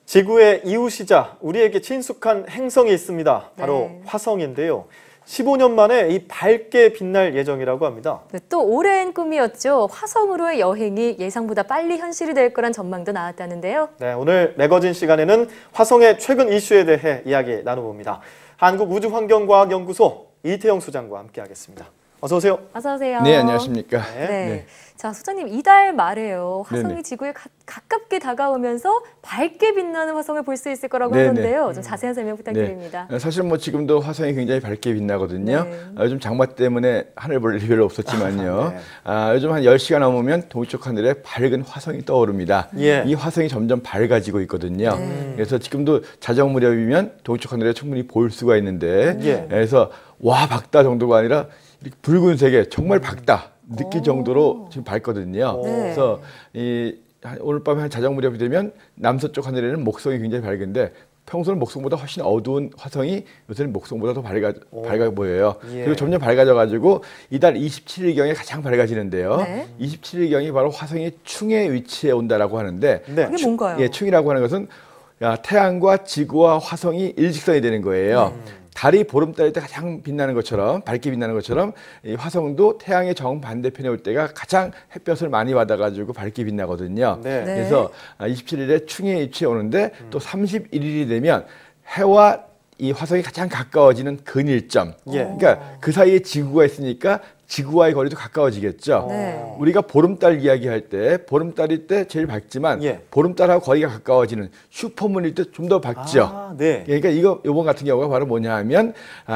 지구의 이웃이자 우리에게 친숙한 행성이 있습니다. 바로 네. 화성인데요. 15년 만에 이 밝게 빛날 예정이라고 합니다. 네, 또 오랜 꿈이었죠. 화성으로의 여행이 예상보다 빨리 현실이 될 거란 전망도 나왔다는데요. 네, 오늘 매거진 시간에는 화성의 최근 이슈에 대해 이야기 나눠봅니다. 한국우주환경과학연구소 이태영 소장과 함께하겠습니다. 어서 오세요. 어서 오세요. 네, 안녕하십니까. 네. 네. 자, 소장님, 이달 말에요. 화성이 네네. 지구에 가깝게 다가오면서 밝게 빛나는 화성을 볼 수 있을 거라고 네네. 하던데요. 좀 자세한 설명 부탁드립니다. 네. 사실 뭐 지금도 화성이 굉장히 밝게 빛나거든요. 네. 요즘 장마 때문에 하늘 볼 일이 별로 없었지만요. 네. 요즘 한 10시가 넘으면 동쪽 하늘에 밝은 화성이 떠오릅니다. 예. 이 화성이 점점 밝아지고 있거든요. 네. 그래서 지금도 자정 무렵이면 동쪽 하늘에 충분히 볼 수가 있는데 예. 그래서 와 밝다 정도가 아니라 이렇게 붉은색에 정말 밝다 느낄 정도로 지금 밝거든요. 네. 그래서 오늘 밤에 한 자정 무렵이 되면 남서쪽 하늘에는 목성이 굉장히 밝은데 평소는 목성보다 훨씬 어두운 화성이 요새는 목성보다 더 밝아 보여요. 예. 그리고 점점 밝아져가지고 이달 27일경에 가장 밝아지는데요. 네. 27일경이 바로 화성이 충의 위치에 온다라고 하는데 네. 그게 뭔가요? 예, 충이라고 하는 것은 태양과 지구와 화성이 일직선이 되는 거예요. 달이 보름달일 때 가장 빛나는 것처럼 밝게 빛나는 것처럼 이 화성도 태양의 정반대편에 올 때가 가장 햇볕을 많이 받아가지고 밝게 빛나거든요. 네. 네. 그래서 27일에 충의 위치에 오는데 또 31일이 되면 해와 이 화성이 가장 가까워지는 근일점. 예. 그러니까 그 사이에 지구가 있으니까 지구와의 거리도 가까워지겠죠. 네. 우리가 보름달 이야기할 때 보름달일 때 제일 밝지만 예. 보름달하고 거리가 가까워지는 슈퍼문일 때 좀 더 밝죠. 아, 네. 그러니까 이번 같은 경우가 바로 뭐냐 하면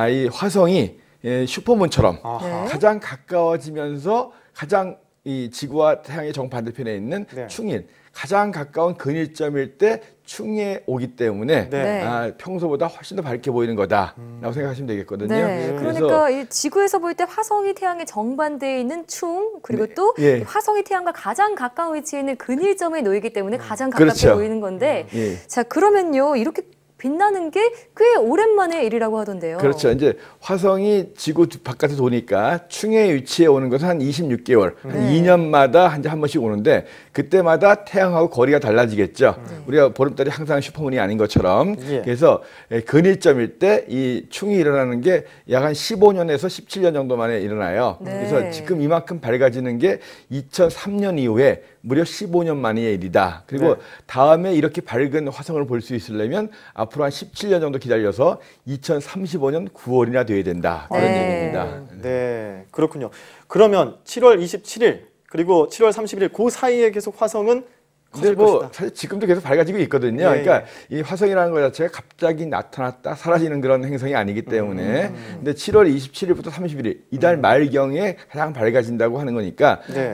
이 화성이 슈퍼문처럼 아하. 가장 가까워지면서 가장 이 지구와 태양의 정반대편에 있는 네. 충인 가장 가까운 근일점일 때 충에 오기 때문에 네. 평소보다 훨씬 더 밝게 보이는 거다라고 생각하시면 되겠거든요. 네, 그러니까 이 지구에서 볼 때 화성이 태양의 정반대에 있는 충, 그리고 네, 또 예. 화성이 태양과 가장 가까운 위치에 있는 근일점에 놓이기 때문에 가장 가깝게 그렇죠. 보이는 건데, 예. 자, 그러면요, 이렇게 빛나는 게 꽤 오랜만의 일이라고 하던데요. 그렇죠. 이제 화성이 지구 바깥에 도니까 충의 위치에 오는 것은 한 26개월, 한 네. 2년마다 한 번씩 오는데 그때마다 태양하고 거리가 달라지겠죠. 우리가 보름달이 항상 슈퍼문이 아닌 것처럼. 예. 그래서 근일점일 때 이 충이 일어나는 게 약 한 15년에서 17년 정도 만에 일어나요. 네. 그래서 지금 이만큼 밝아지는 게 2003년 이후에 무려 15년 만의 일이다. 그리고 네. 다음에 이렇게 밝은 화성을 볼 수 있으려면 앞으로 한 17년 정도 기다려서 2035년 9월이나 돼야 된다. 그런 네. 얘기입니다. 네, 그렇군요. 그러면 7월 27일 그리고 7월 31일 그 사이에 계속 화성은 근데 커질 뭐 것이다. 사실 지금도 계속 밝아지고 있거든요. 예, 그러니까 이 화성이라는 것 자체가 갑자기 나타났다 사라지는 그런 행성이 아니기 때문에 근데 7월 27일부터 31일 이달 말경에 가장 밝아진다고 하는 거니까 네.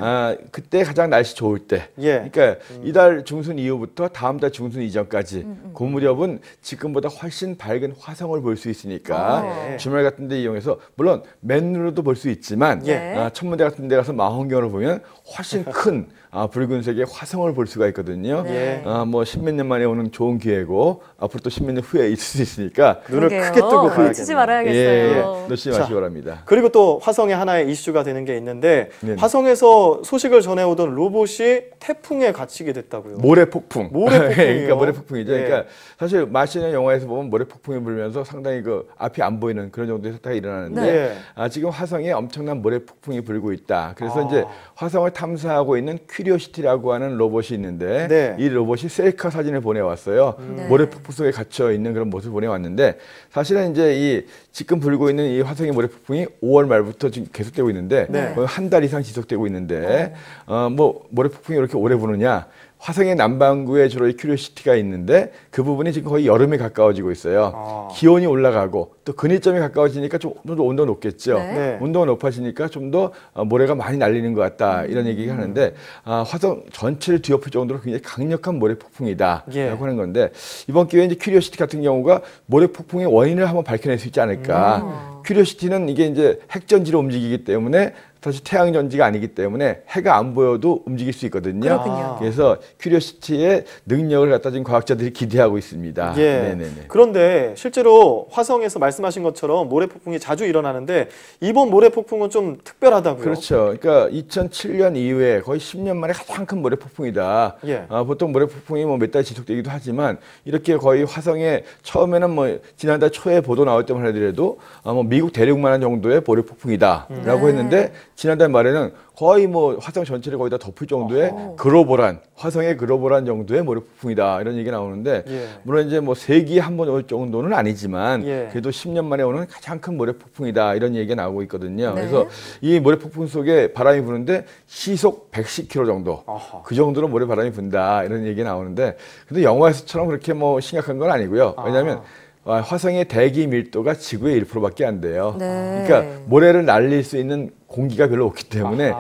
그때 가장 날씨 좋을 때 예. 그러니까 이달 중순 이후부터 다음 달 중순 이전까지 그 무렵은 지금보다 훨씬 밝은 화성을 볼 수 있으니까 네. 주말 같은 데 이용해서 물론 맨눈으로도 볼 수 있지만 예. 천문대 같은 데 가서 망원경으로 보면 훨씬 큰 붉은색의 화성을 볼 수가 있거든요. 네. 뭐 십몇 년 만에 오는 좋은 기회고 앞으로 또 십몇 년 후에 있을 수 있으니까 눈을 그러게요. 크게 뜨고 봐야겠네요. 놓치지 말아야겠어요. 놓치지 자, 마시기 바랍니다. 그리고 또 화성의 하나의 이슈가 되는 게 있는데 네네. 화성에서 소식을 전해오던 로봇이 태풍에 갇히게 됐다고요. 모래폭풍. 모래폭풍이요? 그러니까 모래폭풍이죠. 예. 그러니까 사실 마시는 영화에서 보면 모래폭풍이 불면서 상당히 그 앞이 안 보이는 그런 정도의 사태가 일어나는데 네. 지금 화성에 엄청난 모래폭풍이 불고 있다. 그래서 아. 이제 화성을 탐사하고 있는 큐리오시티라고 하는 로봇이 있는데 네. 이 로봇이 셀카 사진을 보내왔어요. 네. 모래폭풍 속에 갇혀 있는 그런 모습을 보내왔는데 사실은 이제 이 지금 불고 있는 이 화성의 모래폭풍이 5월 말부터 지금 계속되고 있는데 네. 거의 한 달 이상 지속되고 있는데 뭐 모래폭풍이 이렇게 오래 부느냐? 화성의 남반구에 주로 이 큐리오시티가 있는데 그 부분이 지금 거의 여름에 가까워지고 있어요. 기온이 올라가고 또 근일점이 가까워지니까 좀 더 온도가 높겠죠. 네. 네. 온도가 높아지니까 좀 더 모래가 많이 날리는 것 같다 이런 얘기를 하는데 화성 전체를 뒤엎을 정도로 굉장히 강력한 모래폭풍이다 예. 라고 하는 건데 이번 기회에 이제 큐리오시티 같은 경우가 모래폭풍의 원인을 한번 밝혀낼 수 있지 않을까. 큐리오시티는 이게 이제 핵전지로 움직이기 때문에 사실 태양 전지가 아니기 때문에 해가 안 보여도 움직일 수 있거든요. 그렇군요. 그래서 큐리오시티의 능력을 갖다 지금 과학자들이 기대하고 있습니다. 예. 네네네. 그런데 실제로 화성에서 말씀하신 것처럼 모래 폭풍이 자주 일어나는데 이번 모래 폭풍은 좀 특별하다고요? 그렇죠. 그러니까 2007년 이후에 거의 10년 만에 가장 큰 모래 폭풍이다. 예. 보통 모래 폭풍이 뭐 몇 달 지속되기도 하지만 이렇게 거의 화성에 처음에는 뭐 지난달 초에 보도 나올 때만 하더라도 뭐 미국 대륙만한 정도의 모래 폭풍이다라고 했는데 지난달 말에는 거의 뭐 화성 전체를 거의 다 덮을 정도의 글로벌한 화성의 글로벌한 정도의 모래 폭풍이다 이런 얘기 나오는데 예. 물론 이제 뭐 세기에 한 번 올 정도는 아니지만 예. 그래도 10년 만에 오는 가장 큰 모래 폭풍이다 이런 얘기가 나오고 있거든요. 네. 그래서 이 모래 폭풍 속에 바람이 부는데 시속 110km 정도 아하. 그 정도로 모래 바람이 분다 이런 얘기 나오는데 근데 영화에서처럼 그렇게 뭐 심각한 건 아니고요. 왜냐하면 화성의 대기 밀도가 지구의 1%밖에 안 돼요. 네. 그러니까 모래를 날릴 수 있는 공기가 별로 없기 때문에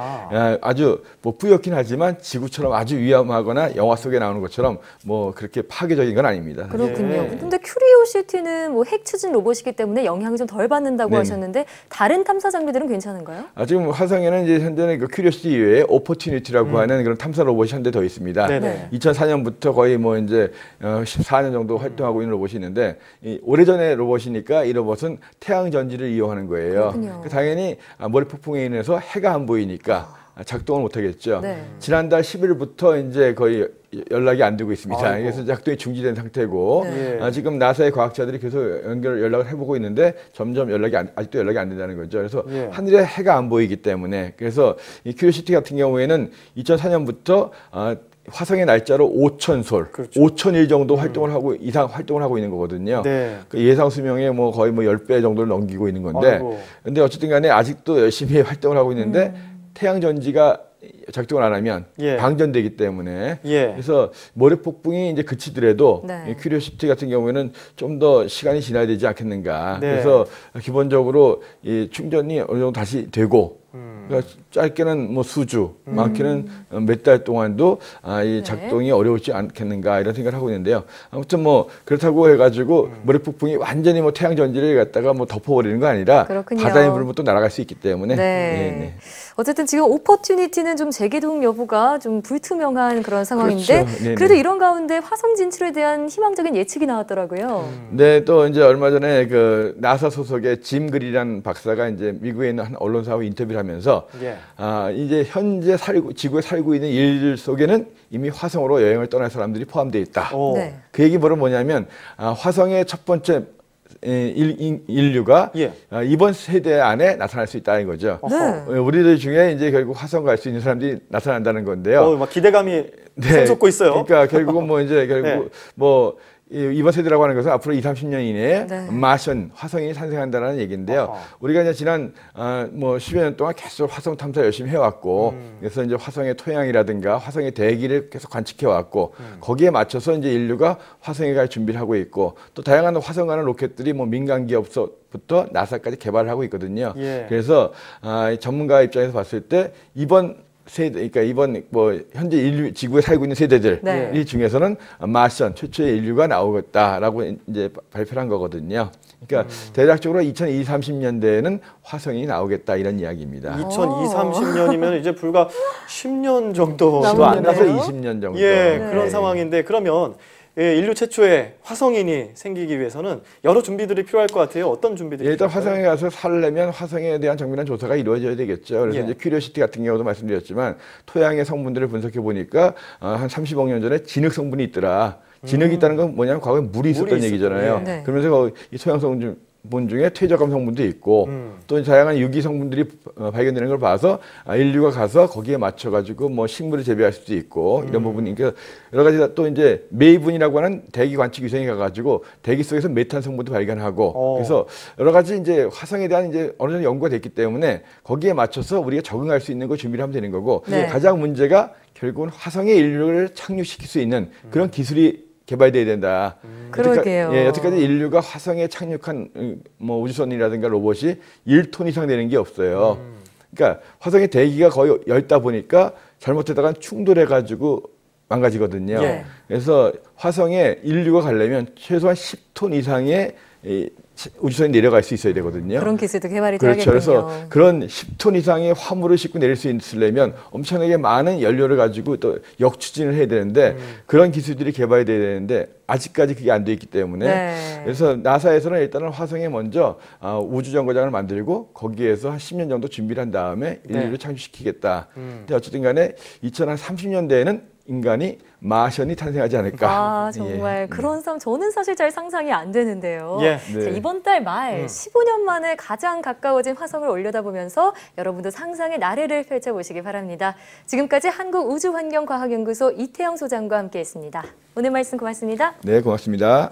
아주 뭐 뿌옇긴 하지만 지구처럼 아주 위험하거나 영화 속에 나오는 것처럼 뭐 그렇게 파괴적인 건 아닙니다. 그렇군요. 예. 근데 큐리오시티는 뭐 핵 추진 로봇이기 때문에 영향을 좀 덜 받는다고 네네. 하셨는데 다른 탐사 장비들은 괜찮은가요? 지금 화성에는 이제 현재는 그 큐리오시티 이외에 오퍼튜니티라고 하는 그런 탐사 로봇이 한 대 더 있습니다. 네네. 2004년부터 거의 뭐 이제 14년 정도 활동하고 있는 로봇이 있는데 오래전의 로봇이니까 이 로봇은 태양 전지를 이용하는 거예요. 그렇군요. 그러니까 당연히 모래 폭풍에 인해서 해가 안 보이니까 작동을 못 하겠죠. 네. 지난달 10일부터 이제 거의 연락이 안 되고 있습니다. 아이고. 그래서 작동이 중지된 상태고 네. 지금 나사의 과학자들이 계속 연락을 해보고 있는데 점점 아직도 연락이 안 된다는 거죠. 그래서 예. 하늘에 해가 안 보이기 때문에 그래서 이 큐리오시티 같은 경우에는 2004년부터 화성의 날짜로 5,000솔, 그렇죠. 5,000일 정도 활동을 하고 이상 활동을 하고 있는 거거든요. 네. 그 예상 수명의 뭐 거의 뭐 10배 정도를 넘기고 있는 건데, 아이고. 근데 어쨌든 간에 아직도 열심히 활동을 하고 있는데 태양 전지가 작동을 안 하면 예. 방전되기 때문에 예. 그래서 모래 폭풍이 이제 그치더라도 네. 이 큐리오시티 같은 경우에는 좀 더 시간이 지나야 되지 않겠는가. 네. 그래서 기본적으로 이 충전이 어느 정도 다시 되고 그러니까 짧게는 뭐 수주, 많게는 몇 달 동안도 이 작동이 어려울지 않겠는가 이런 생각을 하고 있는데요. 아무튼 뭐 그렇다고 해가지고 모래 폭풍이 완전히 뭐 태양 전지를 갖다가 뭐 덮어버리는 거 아니라 그렇군요. 바다에 부르면 또 날아갈 수 있기 때문에. 네. 네. 어쨌든 지금 오퍼튜니티는 좀 재개동 여부가 좀 불투명한 그런 상황인데 그렇죠. 네네. 그래도 이런 가운데 화성 진출에 대한 희망적인 예측이 나왔더라고요. 네, 또 이제 얼마 전에 그 나사 소속의 짐 그리라는 박사가 이제 미국에 있는 한 언론사와 인터뷰를 하면서 예. 이제 현재 지구에 살고 있는 인류들 속에는 이미 화성으로 여행을 떠날 사람들이 포함되어 있다. 오. 네. 그 얘기 뭐냐면 화성의 첫 번째 인류가 예. 이번 세대 안에 나타날 수 있다는 거죠. 네. 우리들 중에 이제 결국 화성 갈 수 있는 사람들이 나타난다는 건데요. 막 기대감이 샘솟고 있어요. 그러니까 결국은 뭐 이제 결국 네. 뭐 이번 세대라고 하는 것은 앞으로 20-30년 이내에 네. 마션 화성이 탄생한다는 얘기인데요. 아하. 우리가 이제 지난 뭐 10여 년 동안 계속 화성 탐사 열심히 해왔고, 그래서 이제 화성의 토양이라든가 화성의 대기를 계속 관측해왔고, 거기에 맞춰서 이제 인류가 화성에 갈 준비를 하고 있고, 또 다양한 화성 가는 로켓들이 뭐 민간 기업부터 나사까지 개발을 하고 있거든요. 예. 그래서 전문가 입장에서 봤을 때 그러니까 이번 뭐 현재 지구에 살고 있는 세대들 네. 이 중에서는 마션 최초의 인류가 나오겠다라고 이제 발표를 한 거거든요. 그러니까 대략적으로 2020-30년대에는 화성이 나오겠다 이런 이야기입니다. 2020-30년이면 이제 불과 10년 정도도 안 남았네요. 나서 나서 20년 정도. 예, 네. 그런 상황인데 그러면 인류 최초의 화성인이 생기기 위해서는 여러 준비들이 필요할 것 같아요. 어떤 준비들이 일단 필요할까요? 화성에 가서 살려면 화성에 대한 정밀한 조사가 이루어져야 되겠죠. 그래서 예. 이제 큐리오시티 같은 경우도 말씀드렸지만 토양의 성분들을 분석해 보니까 한 30억 년 전에 진흙 성분이 있더라. 진흙이 있다는 건 뭐냐면 과거에 물이 있었던 물이 얘기잖아요. 있었군요. 네. 그러면서 이 토양 성분 중에 퇴적암 성분도 있고 또 다양한 유기 성분들이 발견되는 걸 봐서 인류가 가서 거기에 맞춰가지고 뭐 식물을 재배할 수도 있고 이런 부분이 그러니까 여러 가지 또 이제 메이븐이라고 하는 대기 관측 위성이 가가지고 대기 속에서 메탄 성분도 발견하고 그래서 여러 가지 이제 화성에 대한 이제 어느 정도 연구가 됐기 때문에 거기에 맞춰서 우리가 적응할 수 있는 걸 준비를 하면 되는 거고 네. 가장 문제가 결국은 화성에 인류를 착륙시킬 수 있는 그런 기술이 개발돼야 된다. 그러게요. 여태까지 인류가 화성에 착륙한 뭐 우주선이라든가 로봇이 1톤 이상 되는 게 없어요. 그러니까 화성의 대기가 거의 엷다 보니까 잘못하다가 충돌해가지고 망가지거든요. 예. 그래서 화성에 인류가 가려면 최소한 10톤 이상의 우주선이 내려갈 수 있어야 되거든요. 그런 기술도 개발이 그렇죠. 돼야겠군요. 그래서 그런 10톤 이상의 화물을 싣고 내릴 수 있으려면 엄청나게 많은 연료를 가지고 또 역추진을 해야 되는데 그런 기술들이 개발이 돼야 되는데 아직까지 그게 안 돼 있기 때문에 네. 그래서 나사에서는 일단은 화성에 먼저 우주정거장을 만들고 거기에서 한 10년 정도 준비를 한 다음에 인류를 창출시키겠다. 근데 어쨌든 간에 2030년대에는 인간이 마션이 탄생하지 않을까. 아, 정말 그런 삶 저는 사실 잘 상상이 안 되는데요. 예. 네. 자, 이번 달 말 15년 만에 가장 가까워진 화성을 올려다보면서 여러분도 상상의 나래를 펼쳐보시기 바랍니다. 지금까지 한국우주환경과학연구소 이태영 소장과 함께했습니다. 오늘 말씀 고맙습니다. 네, 고맙습니다.